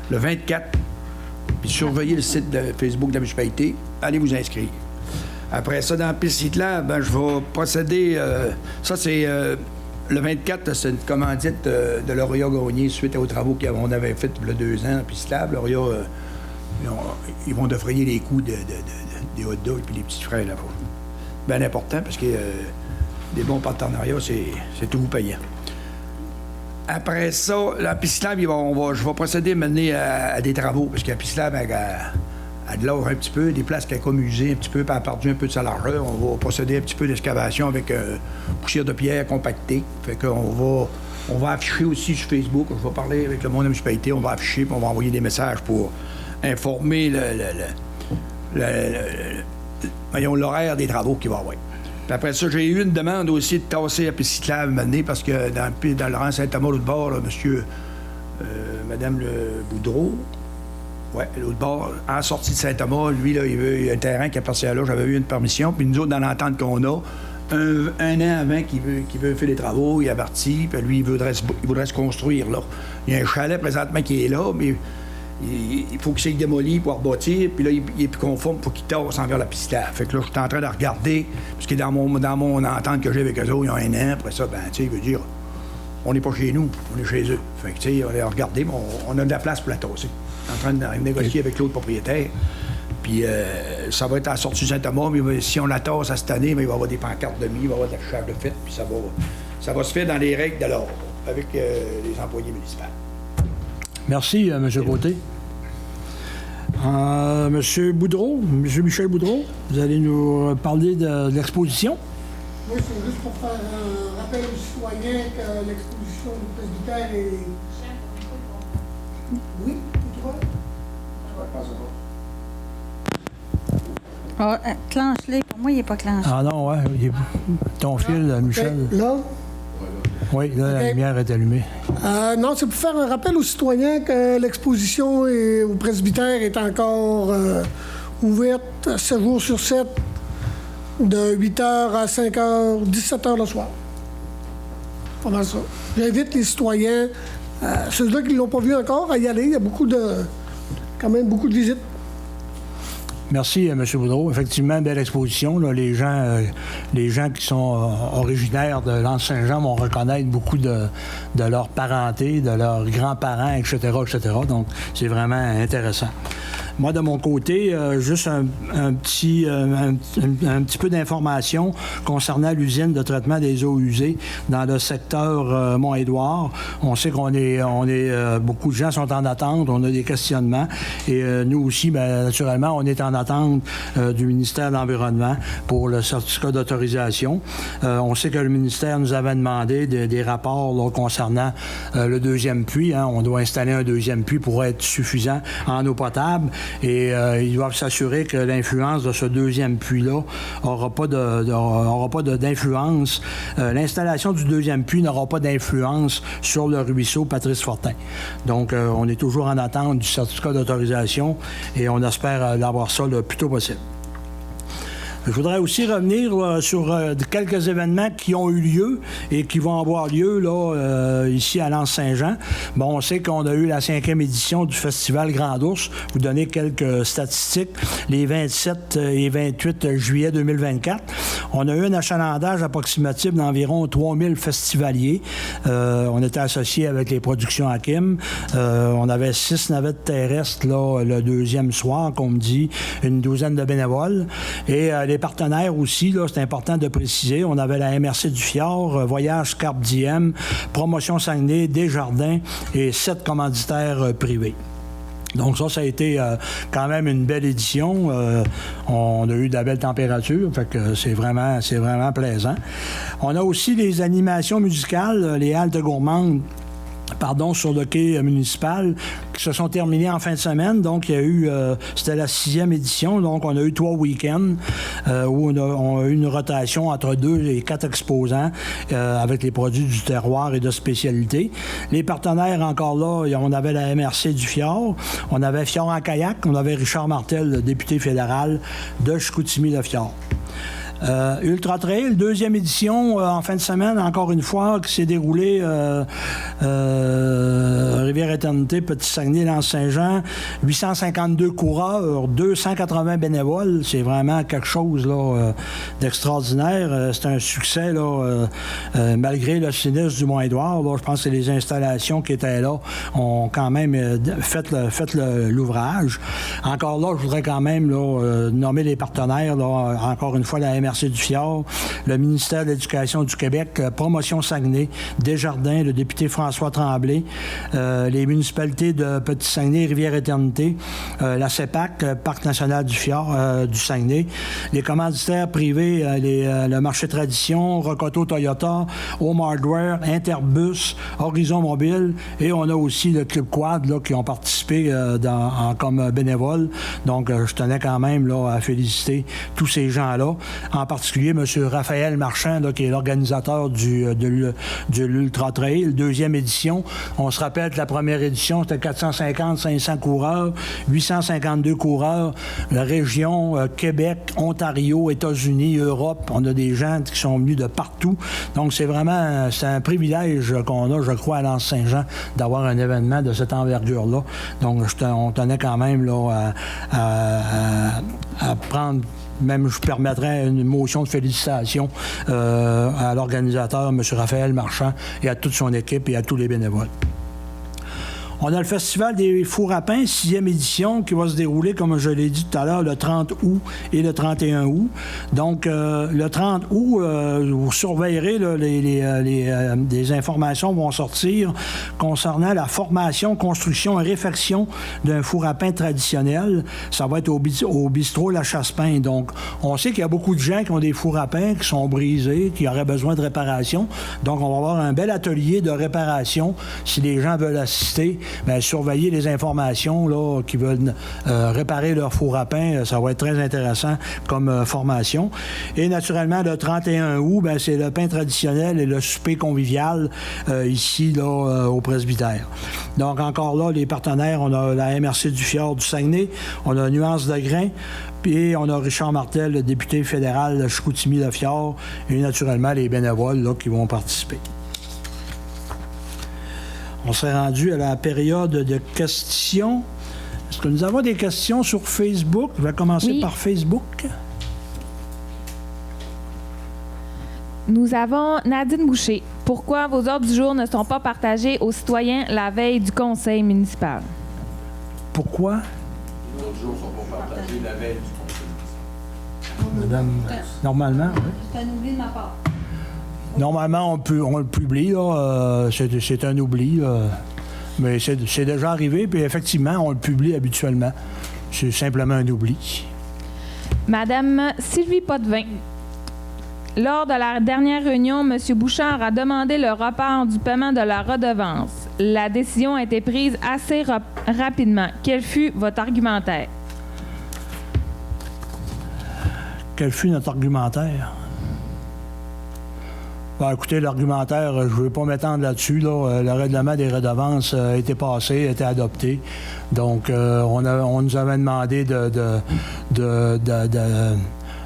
le 24. Puis surveillez le site de Facebook de la municipalité. Allez vous inscrire. Après ça, dans la piste cyclable, je vais procéder... ça, c'est... le 24, c'est une commandite de Lauréat Gagné suite aux travaux qu'on avait fait il y a 2 ans en piste cyclable. Lauréat, ils vont défrayer les coûts des hot dogs et des petits frais là-bas. Bien important parce que des bons partenariats, c'est tout payant. Après ça, la piste cyclable, je vais procéder maintenant à des travaux parce que la piste cyclable a de l'or un petit peu, des places qui a comme usé un petit peu, puis elle a perdu un peu de sa largeur. On va procéder un petit peu d'excavation avec poussière de pierre compactée. Fait qu'on va afficher aussi sur Facebook. Je vais parler avec le monde de la municipalité. On va afficher, puis on va envoyer des messages pour informer l'horaire des travaux qu'il va y avoir. Puis après ça, j'ai eu une demande aussi de tasser la piste cyclable maintenant parce que dans le rang Saint-Thomas, l'autre bord, là, Madame le Boudreau, oui, l'autre bord, en sortie de Saint-Thomas, lui, là, il y a un terrain qui appartient à là, j'avais eu une permission, puis nous autres, dans l'entente qu'on a, un an avant qu'il veut faire des travaux, il est averti, puis lui, il voudrait se construire là. Il y a un chalet présentement qui est là, mais il faut qu'il soit démoli pour rebâtir, puis là, il est plus conforme pour qu'il tasse envers la piste cyclable. Fait que là, je suis en train de regarder, parce que dans mon entente que j'ai avec eux autres, il y a un an, après ça, il veut dire, on n'est pas chez nous, on est chez eux. Fait que, tu sais, on a regardé, mais on a de la place pour la tasser. En train de négocier avec l'autre propriétaire. Puis ça va être à la sortie de Saint-Thomas, mais si on la tasse à cette année, il va y avoir des pancartes de il va y avoir de l'affichage de fête, puis ça va se faire dans les règles de l'ordre, avec les employés municipaux. Merci, M. Côté. M. Boudreau, M. Michel Boudreau, vous allez nous parler de l'exposition. Oui, c'est juste pour faire un rappel aux citoyens que l'exposition du presbytère est... Oui, tu vois? Clenche-les. Pour moi, il n'est pas clenché. Ah non, ouais. Ton fil, Michel. Là? Oui, là, la lumière est allumée. Non, c'est pour faire un rappel aux citoyens que l'exposition au presbytère est encore ouverte 7 jours sur 7, de 8h à 5h, 17h le soir. Pas mal ça. J'invite les citoyens, ceux-là qui ne l'ont pas vu encore, à y aller. Il y a quand même beaucoup de visites. Merci, M. Boudreau. Effectivement, belle exposition. Là, les gens qui sont originaires de l'Anse-Saint-Jean vont reconnaître beaucoup de leur parenté, de leurs grands-parents, etc., etc. Donc, c'est vraiment intéressant. Moi, de mon côté, juste un petit peu d'informations concernant l'usine de traitement des eaux usées dans le secteur Mont-Édouard. On sait qu'on est beaucoup de gens sont en attente, on a des questionnements et nous aussi, bien, naturellement, on est en attente du ministère de l'Environnement pour le certificat d'autorisation. On sait que le ministère nous avait demandé des rapports là, concernant le deuxième puits. Hein. On doit installer un deuxième puits pour être suffisant en eau potable. Et ils doivent s'assurer que l'influence de ce deuxième puits-là n'aura pas d'influence. L'installation du deuxième puits n'aura pas d'influence sur le ruisseau Patrice Fortin. Donc, on est toujours en attente du certificat d'autorisation et on espère l'avoir ça le plus tôt possible. Je voudrais aussi revenir sur quelques événements qui ont eu lieu et qui vont avoir lieu là, ici à l'Anse-Saint-Jean. Bon, on sait qu'on a eu la 5e édition du Festival Grand Ours. Vous donner quelques statistiques. Les 27 et 28 juillet 2024, on a eu un achalandage approximatif d'environ 3000 festivaliers. On était associés avec les productions Hakim. On avait 6 navettes terrestres là, le deuxième soir, qu'on me dit, une douzaine de bénévoles. Et les partenaires aussi, là, c'est important de préciser. On avait la MRC du Fjord, Voyage Carpe Diem, Promotion Saguenay, Desjardins et 7 commanditaires privés. Donc ça a été quand même une belle édition. On a eu de la belle température, fait que c'est vraiment plaisant. On a aussi les animations musicales, les haltes gourmandes, sur le quai municipal, qui se sont terminées en fin de semaine. Donc, il y a eu, c'était la 6e édition, donc on a eu 3 week-ends où on a eu une rotation entre 2 et 4 exposants avec les produits du terroir et de spécialité. Les partenaires, encore là, on avait la MRC du Fjord, on avait Fjord en kayak, on avait Richard Martel, le député fédéral de Chicoutimi-le-Fjord. Ultra Trail, 2e édition en fin de semaine, encore une fois, qui s'est déroulée Rivière-Éternité, Petit-Saguenay, Lens-Saint-Jean. 852 coureurs, 280 bénévoles. C'est vraiment quelque chose là, d'extraordinaire. C'est un succès là, malgré le sinistre du Mont-Édouard. Là, je pense que les installations qui étaient là ont quand même fait l'ouvrage. Encore là, je voudrais quand même là, nommer les partenaires. Là, encore une fois, la MRC du Fjord, le ministère de l'Éducation du Québec, Promotion Saguenay, Desjardins, le député François Tremblay, les municipalités de Petit-Saguenay, Rivière-Éternité, la CEPAC, Parc national du Fjord, du Saguenay, les commanditaires privés, le marché Tradition, Rocoto Toyota, Home Hardware, Interbus, Horizon Mobile, et on a aussi le Club Quad là, qui ont participé comme bénévoles. Donc, je tenais quand même là, à féliciter tous ces gens-là. En particulier, M. Raphaël Marchand, là, qui est l'organisateur de l'Ultra Trail, 2e édition. On se rappelle que la première édition, c'était 450-500 coureurs, 852 coureurs, la région, Québec, Ontario, États-Unis, Europe. On a des gens qui sont venus de partout. Donc, c'est un privilège qu'on a, je crois, à Lens-Saint-Jean, d'avoir un événement de cette envergure-là. Donc, on tenait quand même là, à prendre. Même, je permettrais une motion de félicitations à l'organisateur, M. Raphaël Marchand, et à toute son équipe et à tous les bénévoles. On a le Festival des Fours à pain, 6e édition, qui va se dérouler, comme je l'ai dit tout à l'heure, le 30 août et le 31 août. Donc, le 30 août, vous surveillerez, là, les informations vont sortir concernant la formation, construction et réfection d'un four à pain traditionnel. Ça va être au bistrot La Chasse-Pain. Donc, on sait qu'il y a beaucoup de gens qui ont des fours à pain qui sont brisés, qui auraient besoin de réparation. Donc, on va avoir un bel atelier de réparation si les gens veulent assister. Bien, surveiller les informations là, qui veulent réparer leur four à pain, ça va être très intéressant comme formation. Et naturellement, le 31 août, bien, c'est le pain traditionnel et le souper convivial ici là, au presbytère. Donc encore là, les partenaires, on a la MRC du Fjord du Saguenay, on a Nuance de Grain, puis on a Richard Martel, le député fédéral de Chicoutimi-le-Fjord, et naturellement les bénévoles là, qui vont participer. On s'est rendu à la période de questions. Est-ce que nous avons des questions sur Facebook? Je vais commencer par Facebook. Nous avons Nadine Boucher. Pourquoi vos ordres du jour ne sont pas partagés aux citoyens la veille du conseil municipal? Pourquoi? Les ordres du jour ne sont pas partagés la veille du conseil municipal. Madame, normalement, oui. C'est un oubli de ma part. Normalement, on le publie, là, c'est un oubli, mais c'est déjà arrivé, puis effectivement, on le publie habituellement. C'est simplement un oubli. Madame Sylvie Potvin. Lors de la dernière réunion, M. Bouchard a demandé le report du paiement de la redevance. La décision a été prise assez rapidement. Quel fut votre argumentaire? Quel fut notre argumentaire? Bon, écoutez, l'argumentaire, je ne veux pas m'étendre là-dessus. Là. Le règlement des redevances a été passé, a été adopté. Donc, on nous avait demandé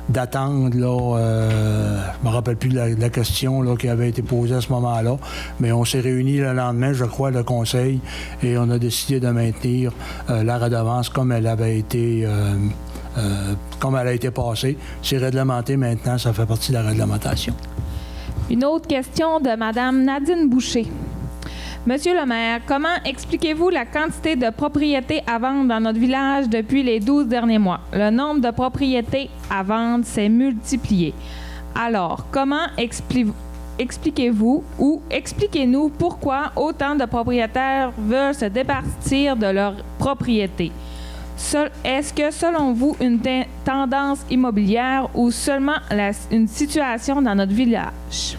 d'attendre. Là, je me rappelle plus de la question là, qui avait été posée à ce moment-là. Mais on s'est réunis le lendemain, je crois, le conseil, et on a décidé de maintenir la redevance comme elle avait été... comme elle a été passée. C'est réglementé maintenant, ça fait partie de la réglementation. Une autre question de Mme Nadine Boucher. Monsieur le maire, comment expliquez-vous la quantité de propriétés à vendre dans notre village depuis les 12 derniers mois? Le nombre de propriétés à vendre s'est multiplié. Alors, comment expliquez-vous ou expliquez-nous pourquoi autant de propriétaires veulent se départir de leur propriété. Est-ce que, selon vous, une tendance immobilière ou seulement une situation dans notre village?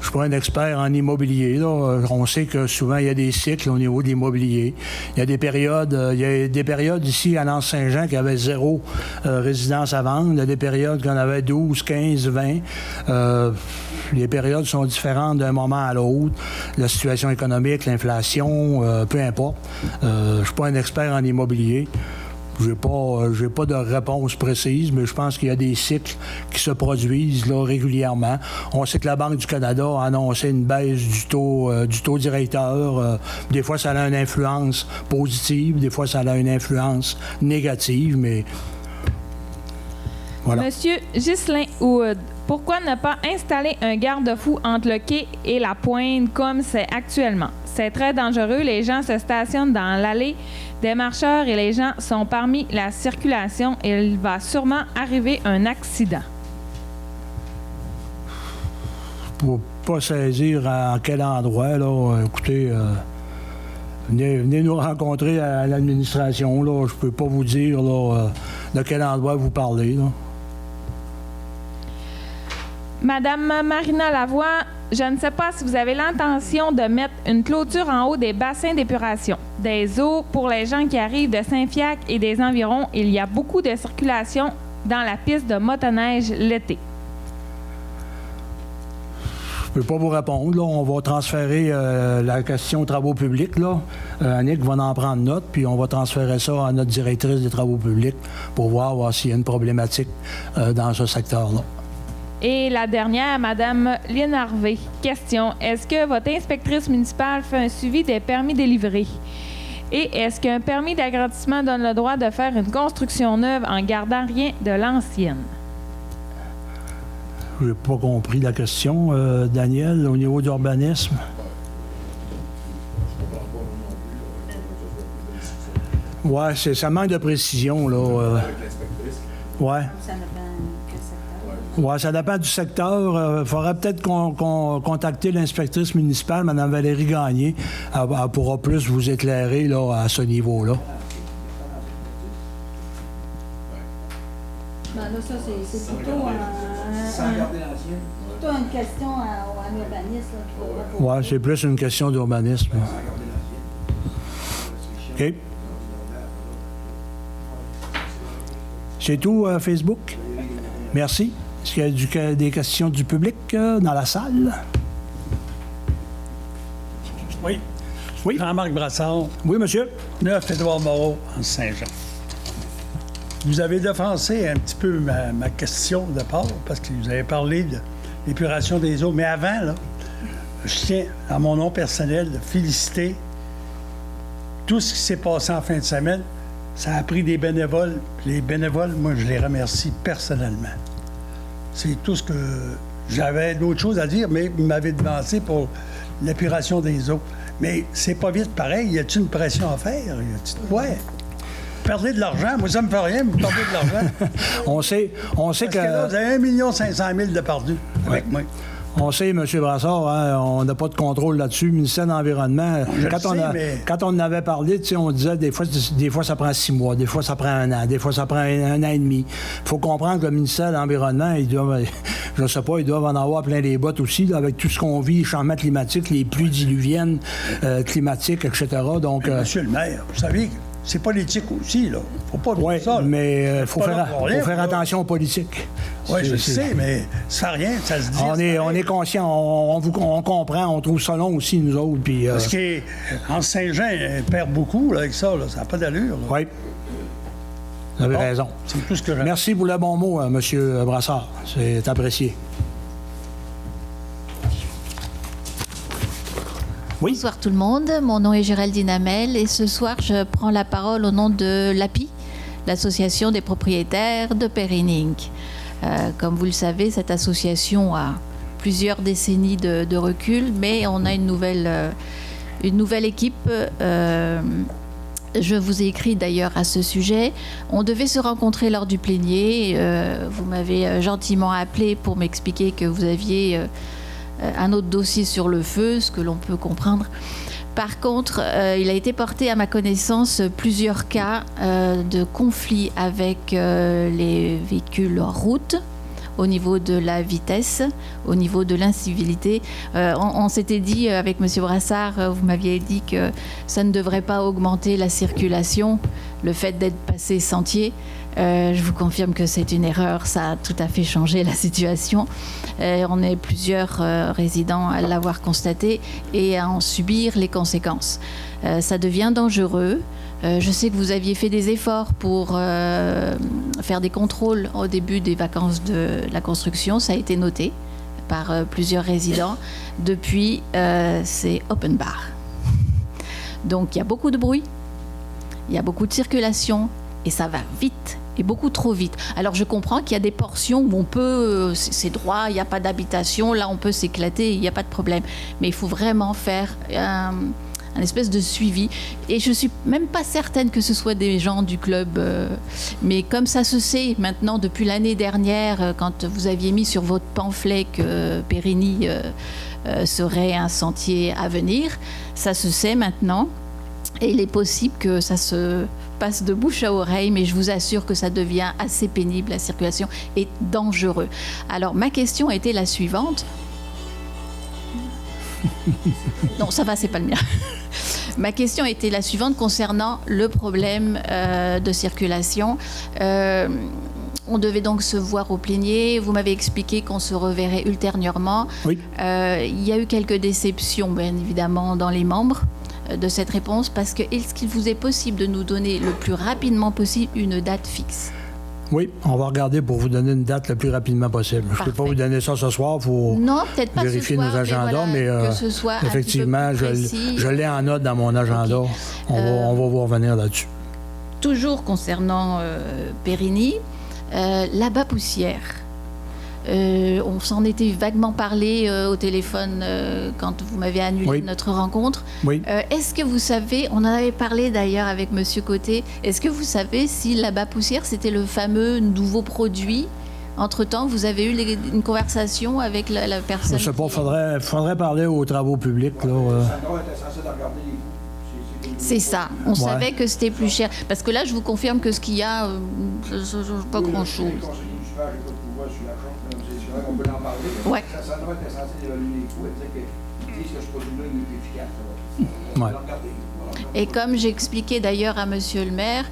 Je ne suis pas un expert en immobilier. Là. On sait que souvent, il y a des cycles au niveau de l'immobilier. Il y a des périodes ici à Lens-Saint-Jean qui avaient 0 résidence à vendre. Il y a des périodes qu'on avait 12, 15, 20. Les périodes sont différentes d'un moment à l'autre. La situation économique, l'inflation, peu importe. Je ne suis pas un expert en immobilier. J'ai pas de réponse précise, mais je pense qu'il y a des cycles qui se produisent là, régulièrement. On sait que la Banque du Canada a annoncé une baisse du taux directeur. Des fois, ça a une influence positive, des fois, ça a une influence négative, mais voilà. Monsieur Ghislain Wood, pourquoi ne pas installer un garde-fou entre le quai et la pointe comme c'est actuellement? C'est très dangereux. Les gens se stationnent dans l'allée des marcheurs et les gens sont parmi la circulation et il va sûrement arriver un accident. Pour pas saisir à quel endroit, là, écoutez, venez nous rencontrer à l'administration. Là, je peux pas vous dire là, de quel endroit vous parlez. Là. Madame Marina Lavoie, je ne sais pas si vous avez l'intention de mettre une clôture en haut des bassins d'épuration, des eaux pour les gens qui arrivent de Saint-Fiac et des environs. Il y a beaucoup de circulation dans la piste de motoneige l'été. Je ne peux pas vous répondre. Là. On va transférer la question aux travaux publics. Là. Annick va en prendre note, puis on va transférer ça à notre directrice des travaux publics pour voir s'il y a une problématique dans ce secteur-là. Et la dernière, Madame Lynn Harvey. Question. Est-ce que votre inspectrice municipale fait un suivi des permis délivrés? Et est-ce qu'un permis d'agrandissement donne le droit de faire une construction neuve en gardant rien de l'ancienne? Je n'ai pas compris la question, Daniel, au niveau d'urbanisme. Oui, ça manque de précision, là. Oui. Oui, ça dépend du secteur. Il faudrait peut-être contacter l'inspectrice municipale, Mme Valérie Gagné. Elle pourra plus vous éclairer là, à ce niveau-là. Ben là, ça, c'est plutôt une question à l'urbanisme. Oui, c'est plus une question d'urbanisme. OK. C'est tout, Facebook? Merci. Est-ce qu'il y a des questions du public dans la salle? Oui. Oui. Jean-Marc Brassard, Oui, monsieur. 9 Édouard Moreau, en Saint-Jean. Vous avez défoncé un petit peu ma question de départ, parce que vous avez parlé de l'épuration des eaux. Mais avant, là, je tiens, à mon nom personnel, de féliciter tout ce qui s'est passé en fin de semaine. Ça a pris des bénévoles. Les bénévoles, moi, je les remercie personnellement. C'est tout ce que... J'avais d'autres choses à dire, mais vous m'avez devancé pour l'épuration des eaux. Mais c'est pas vite pareil. Y a-t-il une pression à faire? Ouais. Perdez de l'argent. Moi, ça me fait rien, vous perdez de l'argent. On sait Parce que là, vous avez 1 500 000 de perdus avec moi. On sait, M. Brassard, hein, on n'a pas de contrôle là-dessus. Le ministère de l'Environnement, quand on en avait parlé, on disait des fois ça prend 6 mois, des fois ça prend 1 an, des fois ça prend un an et demi. Il faut comprendre que le ministère de l'Environnement, je ne sais pas, ils doivent en avoir plein les bottes aussi, là, avec tout ce qu'on vit, les changements climatiques, les pluies diluviennes climatiques, etc. Donc, Monsieur le maire, vous savez, c'est politique aussi, là. Faut pas dire ça. Là. Mais il faut faire attention aux politiques. Oui, je sais, mais ça fait rien, ça se dit. On est conscient, on comprend, on trouve ça long aussi, nous autres. Puis, Parce qu'en Saint-Jean, ils perdent beaucoup là, avec ça, là. Ça n'a pas d'allure. Là. Oui. Vous avez raison. C'est tout ce que j'ai. Merci pour le bon mot, M. Brassard. C'est apprécié. Oui. Bonsoir tout le monde, mon nom est Géraldine Hamel et ce soir je prends la parole au nom de l'API, l'Association des propriétaires de Perrine Inc. Comme vous le savez, cette association a plusieurs décennies de recul, mais on a une nouvelle équipe Je vous ai écrit d'ailleurs à ce sujet. On devait se rencontrer lors du plénier. Vous m'avez gentiment appelé pour m'expliquer que vous aviez un autre dossier sur le feu, ce que l'on peut comprendre. Par contre, il a été porté à ma connaissance plusieurs cas de conflits avec les véhicules en route, au niveau de la vitesse, au niveau de l'incivilité. On s'était dit avec M. Brassard, vous m'aviez dit que ça ne devrait pas augmenter la circulation, le fait d'être passé sentier. Je vous confirme que c'est une erreur, ça a tout à fait changé la situation. On est plusieurs résidents à l'avoir constaté et à en subir les conséquences. Ça devient dangereux. Je sais que vous aviez fait des efforts pour faire des contrôles au début des vacances de la construction. Ça a été noté par plusieurs résidents. Depuis, c'est open bar. Donc, il y a beaucoup de bruit, il y a beaucoup de circulation et ça va vite et beaucoup trop vite. Alors, je comprends qu'il y a des portions où on peut, c'est droit, il n'y a pas d'habitation, là, on peut s'éclater, il n'y a pas de problème. Mais il faut vraiment faire un espèce de suivi. Et je ne suis même pas certaine que ce soit des gens du club. Mais comme ça se sait maintenant depuis l'année dernière, quand vous aviez mis sur votre pamphlet que Périgny serait un sentier à venir, ça se sait maintenant. Et il est possible que ça se passe de bouche à oreille, mais je vous assure que ça devient assez pénible, la circulation est dangereux. Alors, ma question était la suivante. Non, ça va, c'est pas le mien. Ma question était la suivante concernant le problème de circulation. On devait donc se voir au plénier. Vous m'avez expliqué qu'on se reverrait ultérieurement. Oui. Il y a eu quelques déceptions, bien évidemment, dans les membres de cette réponse, parce que est-ce qu'il vous est possible de nous donner le plus rapidement possible une date fixe? Oui, on va regarder pour vous donner une date le plus rapidement possible. Je ne peux pas vous donner ça ce soir, il faut vérifier nos agendas, mais effectivement, je l'ai en note dans mon agenda. Okay. On va vous revenir là-dessus. Toujours concernant Périgny, l'abat poussière. On s'en était vaguement parlé au téléphone quand vous m'avez annulé notre rencontre. Oui. Est-ce que vous savez, on en avait parlé d'ailleurs avec M. Côté, est-ce que vous savez si l'abat poussière, c'était le fameux nouveau produit? Entre-temps, vous avez eu une conversation avec la personne? Je ne sais pas, faudrait parler aux travaux publics. Là, C'est ça. On savait que c'était plus cher. Parce que là, je vous confirme que ce qu'il y a, pas grand-chose. On peut en parler. Ouais. Ça doit être censé d'évaluer les coûts et dire que ce produit-là est plus efficace. On va regarder. Et comme j'expliquais d'ailleurs à M. le maire,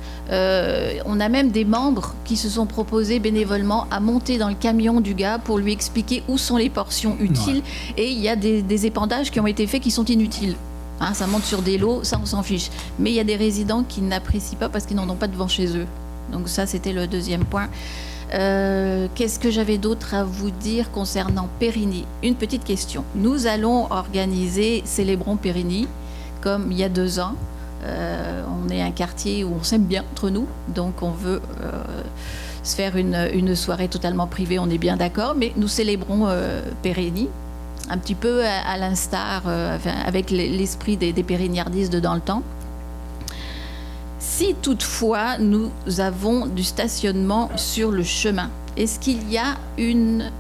on a même des membres qui se sont proposés bénévolement à monter dans le camion du gars pour lui expliquer où sont les portions utiles. Ouais. Et il y a des épandages qui ont été faits qui sont inutiles. Hein, ça monte sur des lots, ça on s'en fiche. Mais il y a des résidents qui n'apprécient pas parce qu'ils n'en ont pas devant chez eux. Donc ça, c'était le deuxième point. Qu'est-ce que j'avais d'autre à vous dire concernant Périgny? Une petite question. Nous allons organiser Célébrons Périgny, comme il y a 2 ans. On est un quartier où on s'aime bien entre nous, donc on veut se faire une soirée totalement privée, on est bien d'accord, mais nous célébrons Périgny, un petit peu à l'instar, avec l'esprit des pérignardistes de dans le temps. Si toutefois nous avons du stationnement sur le chemin, est-ce qu'il y a une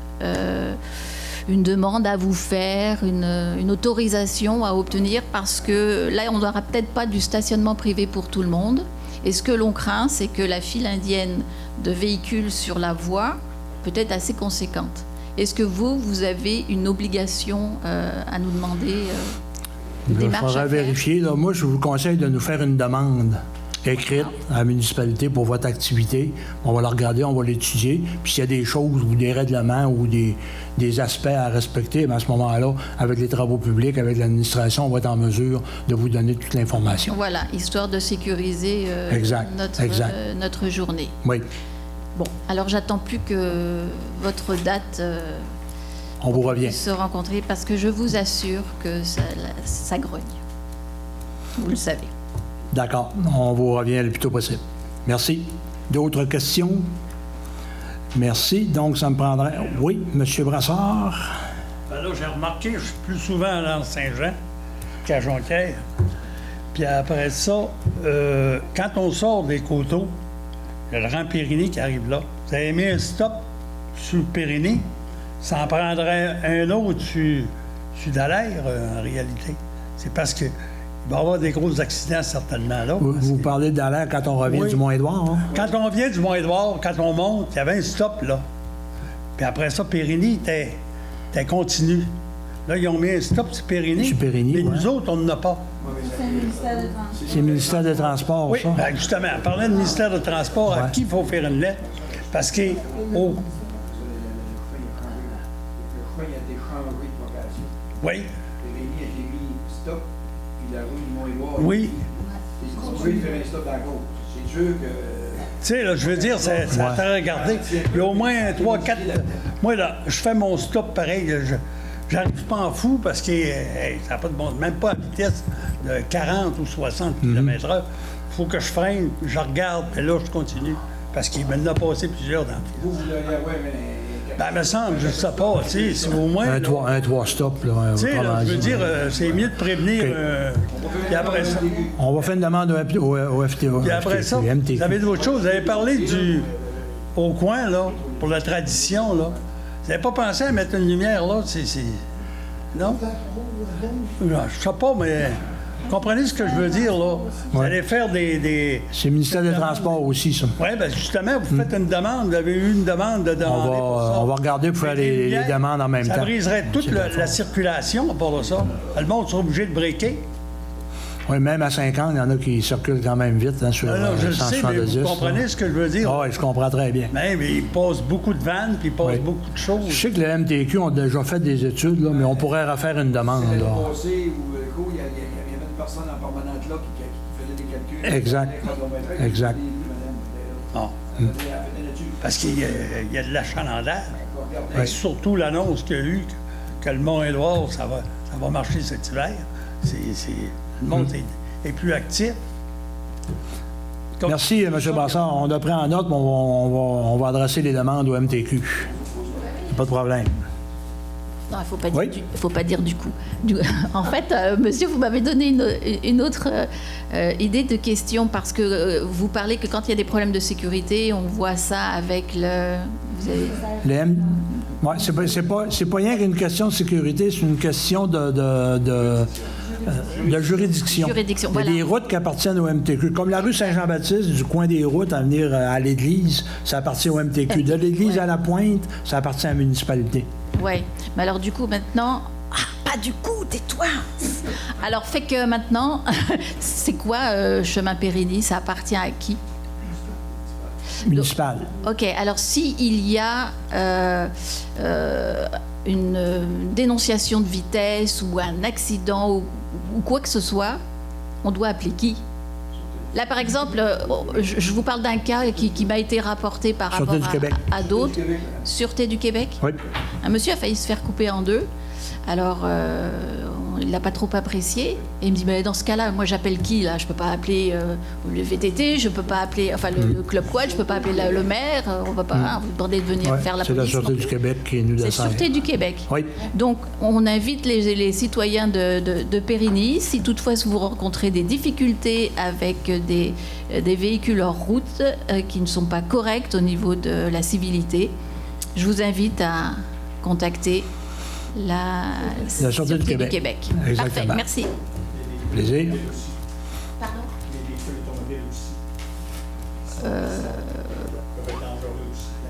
demande à vous faire, une autorisation à obtenir? Parce que là, on n'aura peut-être pas du stationnement privé pour tout le monde. Et ce que l'on craint, c'est que la file indienne de véhicules sur la voie peut être assez conséquente. Est-ce que vous avez une obligation à nous demander une démarche? Il faudra vérifier. Là, moi, je vous conseille de nous faire une demande écrite à la municipalité pour votre activité. On va la regarder, on va l'étudier. Puis s'il y a des choses ou des règlements ou des aspects à respecter, bien à ce moment-là, avec les travaux publics, avec l'administration, on va être en mesure de vous donner toute l'information. Voilà, histoire de sécuriser notre journée. Oui. Bon, alors j'attends plus que votre date on vous revient. Se rencontrer parce que je vous assure que ça grogne. Vous le savez. D'accord. On vous revient le plus tôt possible. Merci. D'autres questions? Merci. Donc, ça me prendrait... Oui, M. Brassard? Ben là, j'ai remarqué, je suis plus souvent à l'Anse-Saint-Jean qu'à Jonquière. Puis après ça, quand on sort des coteaux, il y a le rang Périgny qui arrive là. Vous avez mis un stop sur le Périgny, ça en prendrait un autre sur Dallaire, en réalité. C'est parce qu'il va y avoir des gros accidents certainement là. Vous parlez de Dallaire quand on revient Oui. du Mont-Édouard, hein? Quand on vient du Mont-Édouard, quand on monte, il y avait un stop là. Puis après ça, Périgny était continu. Là, ils ont mis un stop sur Périgny. Sur Périgny, mais ouais. nous autres, on n'en a pas. C'est le ministère des Transports, Oui, ça? ben justement, en parlant du ministère des Transports, à Ouais. qui il faut faire une lettre? Parce que Le choix a été changé de vocation. oui, Périgny a été mis stop, puis la rue du Mont-Édouard. oui. Tu veux faire un stop à la gauche. C'est sûr que. Tu sais, là, je veux dire, ça t'a regardé. Il y a au moins 3, 4. Moi, là, je fais mon stop pareil. J'arrive pas en fou parce que hey, ça n'a pas de bon. Même pas à vitesse de 40 ou 60 km/h. Il faut que je freine, je regarde, puis là, je continue. Parce qu'il m'en a passé plusieurs dans le fil. Vous devriez avoir. Ben, il me semble, je sais pas, tu sais, c'est au moins. Un là, 3 stop, là. tu sais, là, autrement je veux dit. dire, c'est mieux de prévenir. OK. Puis après ça. On va faire une demande au FTA. Puis après ça, MTQ. vous avez d'autres choses. Vous avez parlé au coin, là, pour la tradition, là. Vous n'avez pas pensé à mettre une lumière, là? Non? Je sais pas, mais comprenez ce que je veux dire, là. Vous Ouais. allez faire des... C'est le ministère des Transports aussi, ça. Oui, bien justement, vous faites une demande. Vous avez eu une demande de demander pour ça. On va regarder pour faire Des les lumières, demandes en même ça temps. briserait toute C'est pas la fort. circulation à part de ça. Le monde sera obligé de breaker. Oui, même à 50, il y en a qui circulent quand même vite hein, sur Non, je le sais, mais 170. vous comprenez ce que je veux dire? Ah oui, je comprends très bien. Mais il passe beaucoup de vannes, puis il passe Oui. beaucoup de choses. Je sais que le MTQ ont déjà fait des études, là, mais on pourrait refaire une demande. L'année Là. passée, où il y avait une personne en permanente là qui faisait des calculs. Exact. Exact. Ah. Parce qu'il y a de l'achalandage. Et Oui. surtout l'annonce qu'il y a eu que le Mont-Édouard, ça va marcher cet hiver. Le monde est plus actif. Comme- Merci, M. Bassard. On a pris en note, mais on va adresser les demandes au MTQ. Pas de problème. Non, il ne faut pas, Oui. faut pas dire du coup. En fait, monsieur, vous m'avez donné une autre idée de question parce que vous parlez que quand il y a des problèmes de sécurité, on voit ça avec le... Vous avez... Ouais, c'est pas rien qu'une question de sécurité, c'est une question de juridiction. Juridiction, Il y a voilà. des routes qui appartiennent au MTQ. Comme la rue Saint-Jean-Baptiste, du coin des routes à venir à l'église, ça appartient au MTQ. De l'église à la pointe, ça appartient à la municipalité. Oui, mais alors du coup maintenant... Ah, pas du coup, tais-toi. Alors fait que maintenant, c'est quoi Chemin Périgny? Ça appartient à qui? Municipal. Ok, alors s'il y a une dénonciation de vitesse ou un accident ou quoi que ce soit, on doit appeler qui? Là, par exemple, je vous parle d'un cas qui m'a été rapporté par Sûreté rapport du Québec. à d'autres. Sûreté du Québec. Oui. Un monsieur a failli se faire couper en deux. Alors, il l'a pas trop apprécié. Et il me dit, mais dans ce cas-là, moi j'appelle qui là? Je peux pas appeler le VTT, je peux pas appeler, enfin le Club Quad, je peux pas appeler le maire. On va pas vous demander de venir Ouais, faire la c'est police. la Sûreté non du plus. Québec qui nous C'est dessert. Sûreté du Québec. Oui. Donc, on invite les citoyens de Périgny, si toutefois vous rencontrez des difficultés avec des véhicules hors route qui ne sont pas corrects au niveau de la civilité, je vous invite à contacter la Sûreté du Québec. Exactement. Parfait, merci. Plaisir.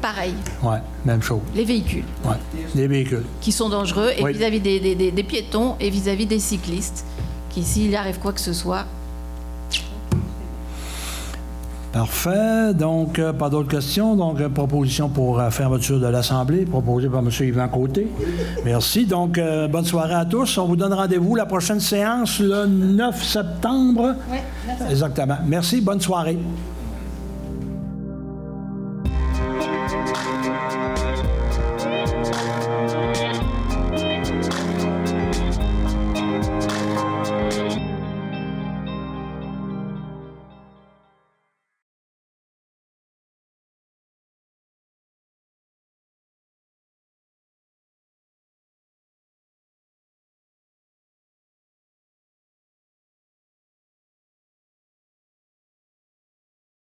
Pareil, Oui, même chose. les véhicules Ouais. Les véhicules. qui sont dangereux et Oui. vis-à-vis des piétons et vis-à-vis des cyclistes, qui s'il arrive quoi que ce soit, Parfait. Donc, pas d'autres questions. Donc, proposition pour fermeture de l'Assemblée, proposée par M. Yvan Côté. Merci. Donc, bonne soirée à tous. On vous donne rendez-vous la prochaine séance le 9 septembre. Oui, Exactement. Merci. Bonne soirée.